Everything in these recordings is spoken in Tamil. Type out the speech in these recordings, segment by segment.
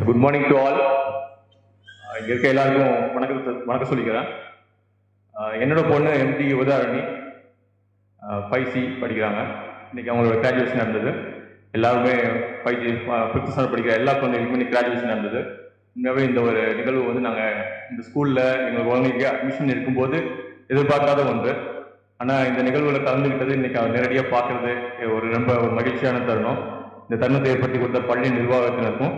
Good morning to all. இங்கே இருக்க எல்லாருக்கும் வணக்கம் சொல்லிக்கிறேன். என்னோட பொண்ணு எம்டி உதாரணி 5C படிக்கிறாங்க. இன்னைக்கு அவங்களோட கிராஜுவேஷன் நடந்தது. எல்லாருமே 5G 5th ஸ்டாண்டர்ட் படிக்கிற எல்லா குழந்தைகளுக்குமே இன்னைக்கு கிராஜுவேஷன் நடந்தது. உண்மையாகவே இந்த ஒரு நிகழ்வு வந்து நாங்கள் இந்த ஸ்கூலில் எங்கள் குழந்தைக்கு அட்மிஷன் இருக்கும்போது எதிர்பார்க்காத ஒன்று. ஆனால் இந்த நிகழ்வுகளை கலந்துக்கிட்டது இன்னைக்கு அவர் நேரடியாக பார்க்கறது ரொம்ப ஒரு மகிழ்ச்சியான தருணம். இந்த தருணத்தை ஏற்படுத்தி கொடுத்த பள்ளி நிர்வாகத்தினருக்கும்,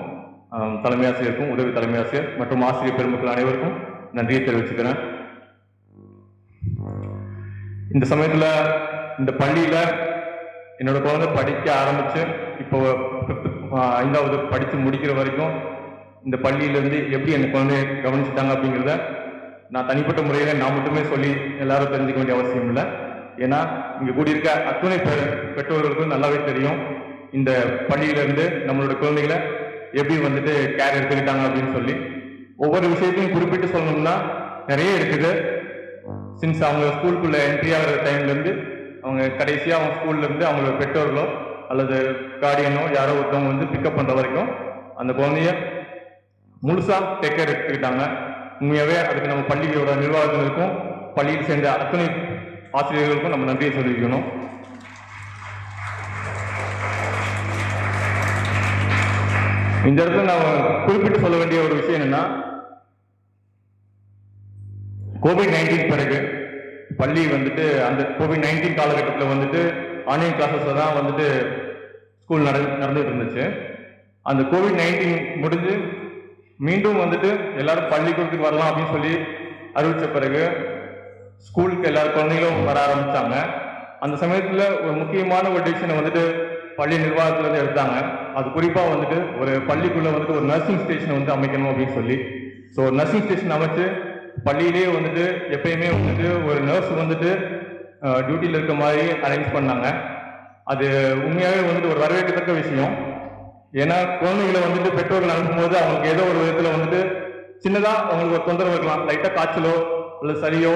தலைமை ஆசிரியருக்கும், உதவி தலைமை ஆசிரியர் மற்றும் ஆசிரியர் பெருமக்கள் அனைவருக்கும் நன்றியை தெரிவிச்சுக்கிறேன். இந்த சமயத்தில் இந்த பள்ளியில் என்னோட குழந்தை படிக்க ஆரம்பித்து இப்போ 5வது படித்து முடிக்கிற வரைக்கும் இந்த பள்ளியிலேருந்து எப்படி என் குழந்தைய கவனிச்சுட்டாங்க அப்படிங்கிறத நான் தனிப்பட்ட முறையில் நான் மட்டுமே சொல்லி எல்லாரும் தெரிஞ்சுக்க வேண்டிய அவசியம் இல்லை. ஏன்னா இங்கே கூடியிருக்க அத்துணை பெற்றோர்களுக்கும் நல்லாவே தெரியும் இந்த பள்ளியிலேருந்து நம்மளோட குழந்தைகளை எப்படி வந்துட்டு கேர் எடுத்துக்கிட்டாங்க அப்படின்னு சொல்லி. ஒவ்வொரு விஷயத்தையும் குறிப்பிட்டு சொல்லணும்னா நிறைய இருக்குது. சின்ஸ் அவங்க ஸ்கூலுக்குள்ள என்ட்ரி ஆகிற டைம்லேருந்து அவங்க கடைசியாக அவங்க ஸ்கூல்லேருந்து அவங்களோட பெற்றோர்களோ அல்லது கார்டியனோ யாரோ ஒருத்தவங்க வந்து பிக்கப் பண்ணுற வரைக்கும் அந்த குழந்தைய முழுசாக டேக் கேர் எடுத்துக்கிட்டாங்க. உண்மையாகவே அதுக்கு நம்ம பள்ளியோட நிர்வாகத்தினருக்கும் பள்ளியில் சேர்ந்த அத்தனை ஆசிரியர்களுக்கும் நம்ம நன்றியை சொல்லிக்கணும். இந்த இடத்துல நான் குறிப்பிட்டு சொல்ல வேண்டிய ஒரு விஷயம் என்னன்னா, COVID-19 பிறகு பள்ளி வந்துட்டு அந்த COVID-19 காலகட்டத்தில் வந்துட்டு ஆன்லைன் கிளாஸஸ்ல தான் வந்துட்டு ஸ்கூல் நடந்துட்டு இருந்துச்சு. அந்த COVID-19 முடிஞ்சு மீண்டும் வந்துட்டு எல்லாரும் பள்ளிக்கூடத்துக்கு வரலாம் அப்படின்னு சொல்லி அறிவிச்ச பிறகு ஸ்கூலுக்கு எல்லா குழந்தைகளும் வர ஆரம்பிச்சாங்க. அந்த சமயத்தில் ஒரு முக்கியமான ஒரு டிசிஷனை வந்துட்டு பள்ளி நிர்வாகத்துல இருந்து எடுத்தாங்க. அது குறிப்பா வந்துட்டு ஒரு பள்ளிக்குள்ள வந்துட்டு ஒரு நர்சிங் ஸ்டேஷனை வந்து அமைக்கணும் அப்படின்னு சொல்லி. ஸோ நர்சிங் ஸ்டேஷன் அமைச்சு பள்ளியிலேயே வந்துட்டு எப்பயுமே வந்துட்டு ஒரு நர்ஸ் வந்துட்டு டியூட்டியில் இருக்க மாதிரி அரேஞ்ச் பண்ணாங்க. அது உண்மையாகவே வந்துட்டு ஒரு வரவேற்கத்தக்க விஷயம். ஏன்னா குழந்தைகளை வந்துட்டு பெற்றோர்கள் அனுப்பும்போது அவங்களுக்கு ஏதோ ஒரு விதத்தில் வந்துட்டு சின்னதாக அவங்களுக்கு ஒரு தொந்தரவு இருக்கலாம். லைட்டாக காய்ச்சலோ அல்லது சளியோ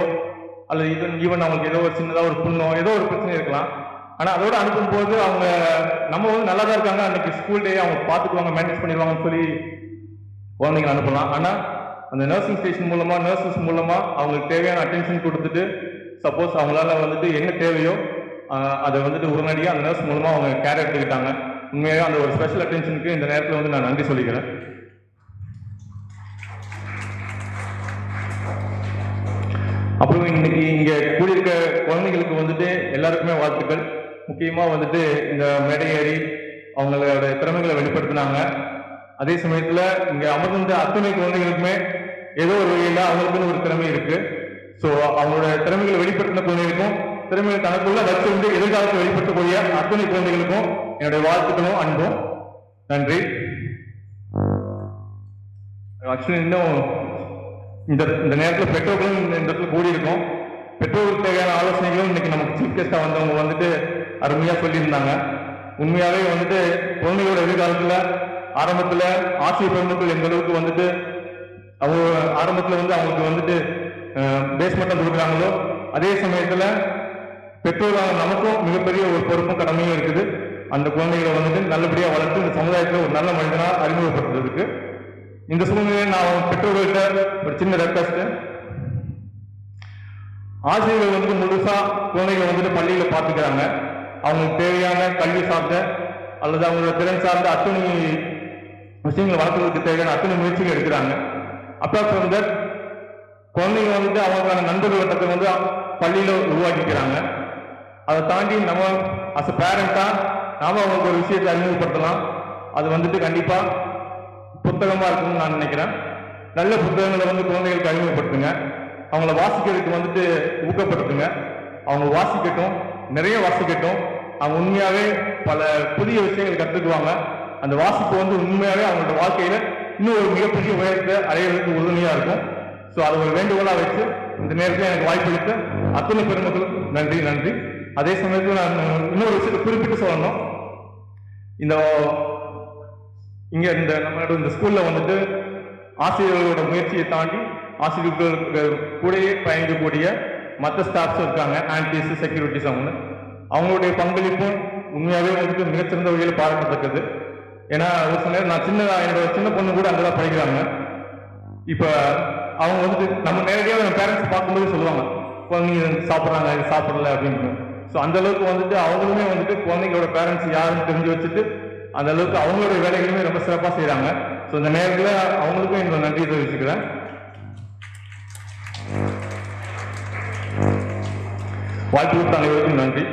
அல்லது ஈவன் அவங்களுக்கு ஏதோ ஒரு சின்னதாக ஒரு புண்ணோ ஏதோ ஒரு பிரச்சனை இருக்கலாம். ஆனால் அதோட அனுப்பும்போது அவங்க நம்ம வந்து நல்லா தான் இருக்காங்க, அன்னைக்கு ஸ்கூல் டே அவங்க பார்த்துக்குவாங்க, மேனேஜ் பண்ணிடுவாங்கன்னு சொல்லி குழந்தைங்களை அனுப்பலாம். ஆனால் அந்த நர்சிங் ஸ்டேஷன் மூலமாக நர்சஸ் மூலமாக அவங்களுக்கு தேவையான அட்டென்ஷன் கொடுத்துட்டு சப்போஸ் அவங்களால வந்துட்டு என்ன தேவையோ அதை வந்துட்டு உடனடியாக அந்த நர்ஸ் மூலமாக அவங்க கேர் எடுத்துக்கிட்டாங்க. உண்மையாக அந்த ஒரு ஸ்பெஷல் அட்டென்ஷனுக்கு இந்த நேரத்தில் வந்து நான் நன்றி சொல்லிக்கிறேன். அப்புறம் இன்னைக்கு இங்கே கூடியிருக்க குழந்தைங்களுக்கு வந்துட்டு எல்லாருக்குமே வாழ்த்துக்கள். முக்கியமாக வந்துட்டு இந்த மேடை ஏறி அவங்களோட திறமைகளை வெளிப்படுத்தினாங்க. அதே சமயத்தில் இங்கே அமர்ந்த அத்தனை குழந்தைகளுக்குமே ஏதோ ஒரு வகையில் அவங்களுக்குன்னு ஒரு திறமை இருக்கு. ஸோ அவங்களோட திறமைகளை வெளிப்படுத்தின குழந்தைகளுக்கும் திறமைகளை தனக்குள்ள வச்சு வந்து எதிர்காலத்தை வெளிப்படுத்தக்கூடிய அத்தனை குழந்தைகளுக்கும் என்னுடைய வாழ்த்துக்களும் அன்பும். நன்றி. ஆக்சுவலி இன்னும் இந்த நேரத்தில் பெற்றோர்களும் இந்த இடத்துல கூடியிருக்கோம். பெற்றோர்களுக்கு தேவையான ஆலோசனைகளும் இன்னைக்கு நமக்கு சீஃப் கெஸ்டா வந்தவங்க வந்துட்டு அருமையாக சொல்லியிருந்தாங்க. உண்மையாகவே வந்துட்டு குழந்தைகளோட எதிர்காலத்தில் ஆரம்பத்தில் ஆசிரியர் பெருமக்கள் எந்த அளவுக்கு வந்துட்டு அவங்க ஆரம்பத்தில் வந்து அவங்களுக்கு வந்துட்டு பேஸ் மட்டும் கொடுக்குறாங்களோ அதே சமயத்தில் பெற்றோர்கள் நமக்கும் மிகப்பெரிய ஒரு பொறுப்பும் கடமையும் இருக்குது. அந்த குழந்தைகளை வந்துட்டு நல்லபடியாக வளர்த்து இந்த சமுதாயத்தில் ஒரு நல்ல மனிதனாக அறிமுகப்படுத்துறதுக்கு. இந்த சூழ்நிலையை நான் பெற்றோர்கள்ட்ட ஒரு சின்ன ரெக்வஸ்ட், ஆசிரியர்கள் வந்துட்டு முழுசா குழந்தைகளை வந்துட்டு பள்ளியில பார்த்துக்கிறாங்க. அவங்களுக்கு தேவையான கல்வி சார்ந்த அல்லது அவங்களோட திறன் சார்ந்த அத்தனை விஷயங்களை வளர்க்கறதுக்கு தேவையான அத்தனை முயற்சிகள் எடுக்கிறாங்க. அப்பார்ட் ஃப்ரம் தட் குழந்தைங்க வந்துட்டு அவங்களுக்கான நண்பர்கள் வட்டத்தை வந்து பள்ளியில உருவாக்கிக்கிறாங்க. அதை தாண்டி நம்ம அஸ் அ பேரண்டா நாம அவங்களுக்கு ஒரு விஷயத்தை அறிமுகப்படுத்தலாம். அது வந்துட்டு கண்டிப்பா புத்தகமா இருக்கும்னு நான் நினைக்கிறேன். நல்ல புத்தகங்களை வந்து குழந்தைகளுக்கு அறிமுகப்படுத்துங்க. அவங்கள வாசிக்கிறதுக்கு வந்துட்டு ஊக்கப்படுத்துங்க. அவங்க வாசிக்கட்டும், நிறைய வாசிக்கட்டும். அவங்க உண்மையாவே பல புதிய விஷயங்கள் கற்றுக்குவாங்க. அந்த வாசிப்பு வந்து உண்மையாவே அவங்களோட வாழ்க்கையில இன்னும் ஒரு மிகப்பெரிய உயரத்தை அடையிறதுக்கு உறுதுணையா இருக்கும். ஸோ அதை ஒரு வேண்டுகோளா வச்சு இந்த நேரத்தில் எனக்கு வாய்ப்பளித்த அத்தனை பெருமக்களும் நன்றி நன்றி. அதே சமயத்தில் நான் இன்னொரு விஷயத்தை குறிப்பிட்டு சொல்லணும். இங்க நம்மளோட இந்த ஸ்கூல்ல வந்துட்டு ஆசிரியர்களோட முயற்சியை தாண்டி ஆசிரியர்கள் கூடயே பயணிக்கக்கூடிய மற்ற ஸ்டாஃப்ஸும் இருக்காங்க. ஆன்டிஸ், செக்யூரிட்டிஸ் அவங்களுடைய பங்களிப்பும் உண்மையாகவே வந்துட்டு மிகச்சிறந்த வகையில் பாராட்டத்தக்கது. ஏன்னா ஒரு சில நேரம் நான் என்னோட சின்ன பொண்ணு கூட அங்கதான் படிக்கிறாங்க. இப்ப அவங்க வந்துட்டு நம்ம நேரடியாக பேரண்ட்ஸ் பார்க்கும்போது சொல்லுவாங்க, குழந்தைங்க சாப்பிட்றாங்க, இது சாப்பிடல அப்படின்னு. ஸோ அந்த அளவுக்கு வந்துட்டு அவங்களுமே வந்துட்டு குழந்தைங்களோட பேரண்ட்ஸ் யாருன்னு தெரிஞ்சு வச்சுட்டு அந்த அளவுக்கு அவங்களோட வேலைகளுமே ரொம்ப சிறப்பாக செய்யறாங்க. ஸோ இந்த நேரத்தில் அவங்களுக்கும் என்னோட நன்றியை தெரிவிச்சுக்கிறேன். வாய்ப்பு கொடுத்த அனைவருக்கும் நன்றி.